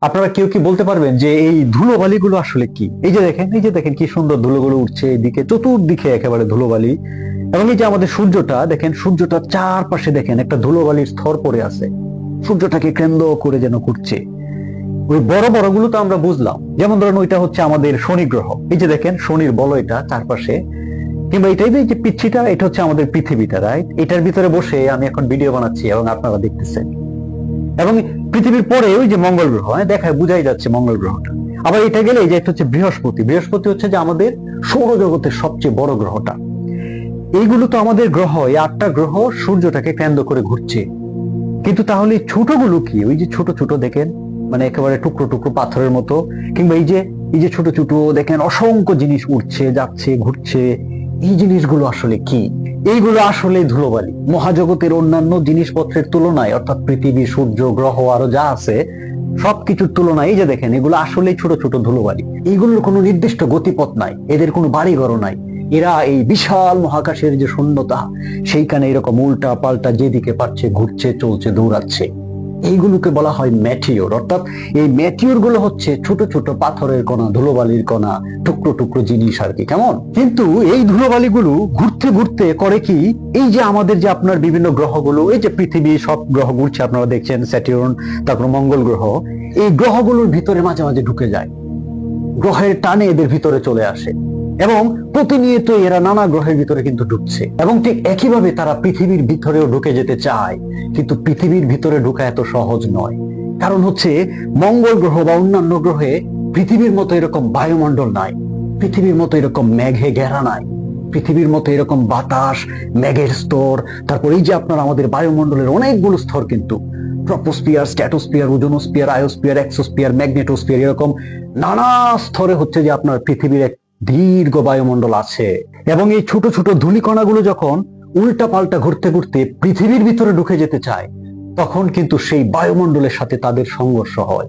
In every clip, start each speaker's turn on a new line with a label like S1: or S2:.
S1: আপনারা কেউ কি বলতে পারবেন যে এই ধুলোবালিগুলো আসলে কি? এই যে দেখেন কি সুন্দর ধুলোগুলো উঠছে এদিকে, চতুর্দিকে একেবারে ধুলোবালি। এবং এই যে আমাদের সূর্যটা দেখেন, সূর্যটার চারপাশে দেখেন একটা ধুলোবালির স্তর পড়ে আছে, সূর্যটাকে কেন্দ্র করে যেন ঘুরছে। ওই বড় বড় গুলো তো আমরা বুঝলাম, যেমন ধরেন ওইটা হচ্ছে আমাদের শনি গ্রহ, এই যে দেখেন শনির বলয়টা চারপাশে, কিংবা এটাই যে পিচ্ছিটা, এটা হচ্ছে আমাদের পৃথিবীটা, রাইট? এটার ভিতরে বসে আমি এখন ভিডিও বানাচ্ছি এবং আপনারা দেখতেছেন। এবং পৃথিবীর পরে ওই যে মঙ্গল গ্রহ, দেখায় বোঝাই যাচ্ছে মঙ্গল গ্রহটা। আবার এটা গেলে এই যে একটা হচ্ছে বৃহস্পতি, বৃহস্পতি হচ্ছে যে আমাদের সৌরজগতের সবচেয়ে বড় গ্রহটা। এইগুলো তো আমাদের গ্রহ, এই 8টা গ্রহ সূর্যটাকে কেন্দ্র করে ঘুরছে। কিন্তু তাহলে এই ছোটগুলো কি? ওই যে ছোট ছোট দেখেন, মানে একেবারে টুকরো টুকরো পাথরের মতো, কিংবা এই যে ছোট ছোট দেখেন অসংখ্য জিনিস উঠছে যাচ্ছে ঘুরছে, এই জিনিসগুলো আসলে কি? এইগুলো আসলে ধুলোবালি। মহাজগতের অন্যান্য জিনিসপত্রের তুলনায়, অর্থাৎ পৃথিবী, সূর্য, গ্রহ আরো যা আছে সবকিছুর তুলনায়, এই যে দেখেন এগুলো আসলে ছোট ছোট ধুলোবালি। এইগুলোর কোনো নির্দিষ্ট গতিপথ নাই, এদের কোনো বাড়িঘর নাই। এরা এই বিশাল মহাকাশের যে শূন্যতা, সেইখানে এরকম উল্টা পাল্টা যেদিকে পারছে ঘুরছে, চলছে, দৌড়াচ্ছে। এইগুলোকে বলা হয় ম্যাটিওর। অর্থাৎ এই ম্যাটিওর গুলো হচ্ছে ছোট ছোট পাথরের কণা, ধুলোবালির কণা, টুকরো টুকরো জিনিস আর কি, কেমন? কিন্তু এই ধুলোবালি গুলো ঘুরতে ঘুরতে করে কি, এই যে আমাদের যে আপনার বিভিন্ন গ্রহগুলো, এই যে পৃথিবী, সব গ্রহ ঘুরছে আপনারা দেখছেন, স্যাটার্ন, তারপর মঙ্গল গ্রহ, এই গ্রহগুলোর ভিতরে মাঝে মাঝে ঢুকে যায়, গ্রহের টানে এদের ভিতরে চলে আসে। এবং প্রতিনিয়ত এরা নানা গ্রহের ভিতরে কিন্তু ঢুকছে, এবং ঠিক একইভাবে তারা পৃথিবীর ভিতরেও ঢুকে যেতে চায়। কিন্তু পৃথিবীর ভিতরে ঢুকা এত সহজ নয়, কারণ হচ্ছে মঙ্গল গ্রহ বা অন্যান্য গ্রহে পৃথিবীর মতো এরকম বায়ুমণ্ডল নাই, পৃথিবীর মতো এরকম মেঘে ঘেরা নাই, পৃথিবীর মতো এরকম বাতাস, মেঘের স্তর, তারপর এই যে আপনার আমাদের বায়ুমণ্ডলের অনেকগুলো স্তর কিন্তু, troposphere, stratosphere, ozonosphere, ionosphere, exosphere, magnetosphere, এরকম নানা স্তরে হচ্ছে যে আপনার পৃথিবীর এক দীর্ঘ বায়ুমণ্ডল আছে। এবং এই ছোট ছোট ধূলিকণাগুলো যখন উল্টা পাল্টা ঘুরতে ঘুরতে পৃথিবীর ভিতরে ঢুকে যেতে চায়, তখন কিন্তু সেই বায়ুমণ্ডলের সাথে তাদের সংঘর্ষ হয়।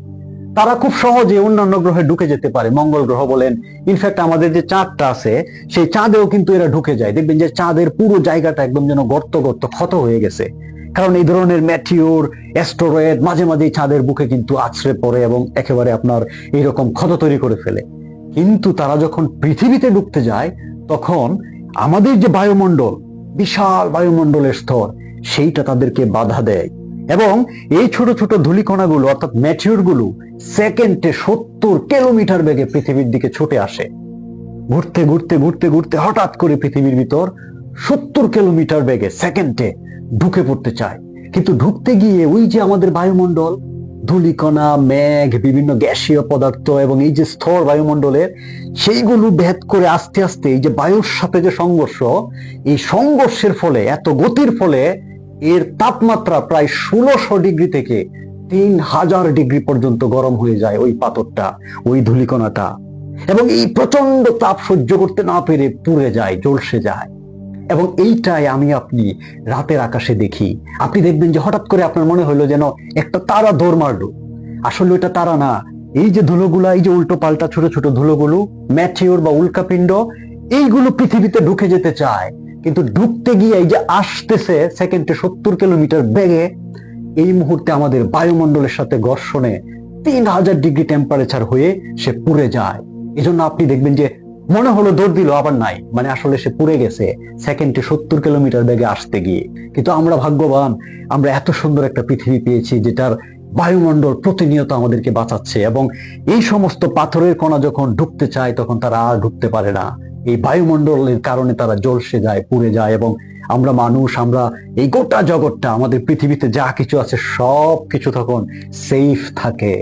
S1: তারা খুব সহজে অন্যান্য গ্রহে ঢুকে যেতে পারে, মঙ্গল গ্রহ বলেন, ইনফ্যাক্ট আমাদের যে চাঁদটা আছে সেই চাঁদেও কিন্তু এরা ঢুকে যায়। দেখবেন যে চাঁদের পুরো জায়গাটা একদম যেন গর্ত গর্ত ক্ষত হয়ে গেছে, কারণ এই ধরনের ম্যাটিওর, অ্যাস্টেরয়েড মাঝে মাঝে চাঁদের বুকে কিন্তু আছড়ে পড়ে এবং একেবারে আপনার এইরকম ক্ষত তৈরি করে ফেলে। কিন্তু তারা যখন পৃথিবীতে ঢুকতে যায়, তখন আমাদের যে বায়ুমণ্ডল, বিশাল বায়ুমণ্ডলের স্তর, সেইটা তাদেরকে বাধা দেয়। এবং এই ছোট ছোট ধূলিকণাগুলো অর্থাৎ ম্যাটিওর গুলো সেকেন্ডে 70 কিলোমিটার বেগে পৃথিবীর দিকে ছুটে আসে। ঘুরতে ঘুরতে ঘুরতে ঘুরতে হঠাৎ করে পৃথিবীর ভিতর 70 কিলোমিটার বেগে সেকেন্ডে ঢুকে পড়তে চায়। কিন্তু ঢুকতে গিয়ে ওই যে আমাদের বায়ুমণ্ডল, ধূলিকণা, মেঘ, বিভিন্ন গ্যাসীয় পদার্থ এবং এই যে স্তর বায়ুমণ্ডলের, সেইগুলো ভেদ করে আস্তে আস্তে এই যে বায়ুর সাথে যে সংঘর্ষ, এই সংঘর্ষের ফলে, এত গতির ফলে এর তাপমাত্রা প্রায় 1600 ডিগ্রি থেকে 3000 ডিগ্রি পর্যন্ত গরম হয়ে যায় ওই পাথরটা, ওই ধূলিকণাটা। এবং এই প্রচন্ড তাপ সহ্য করতে না পেরে পুড়ে যায়, ঝলসে যায়। এবং এইটাই আমি আপনি রাতের আকাশে দেখি। আপনি দেখবেন যে হঠাৎ করে আপনার মনে হলো যেন একটা তারা দৌড় মারলো। আসলে ওটা তারা না, এই যে ধুলোগুলা, এই যে উল্টো পাল্টা ছোট ছোট ধুলোগুলো, ম্যাটিওর বা উল্কাপিণ্ড, এইগুলো পৃথিবীতে ঢুকে যেতে চায়। কিন্তু ঢুকতে গিয়ে এই যে আসতেছে সেকেন্ডে 70 কিলোমিটার বেগে, এই মুহূর্তে আমাদের বায়ুমণ্ডলের সাথে ঘর্ষণে 3000 ডিগ্রি টেম্পারেচার হয়ে সে পুড়ে যায়। এজন্য আপনি দেখবেন যে মনে হলো দৌড় দিল, আবার নাই, মানে আসলে সে পুড়ে গেছে সেকেন্ডে 70 কিলোমিটার বেগে আসতে গিয়ে। কিন্তু আমরা ভাগ্যবান, আমরা এত সুন্দর একটা পৃথিবী পেয়েছি যেটার বায়ুমণ্ডল প্রতিনিয়ত আমাদেরকে বাঁচাচ্ছে। এবং এই সমস্ত পাথরের কণা যখন ঢুকতে চায়, তখন তারা আর ঢুকতে পারে না। এই বায়ুমণ্ডলের কারণে তারা ঝলসে যায়, পুড়ে যায়। এবং আমরা মানুষ, আমরা এই গোটা জগৎটা, আমাদের পৃথিবীতে যা কিছু আছে সব কিছু তখন সেফ থাকে।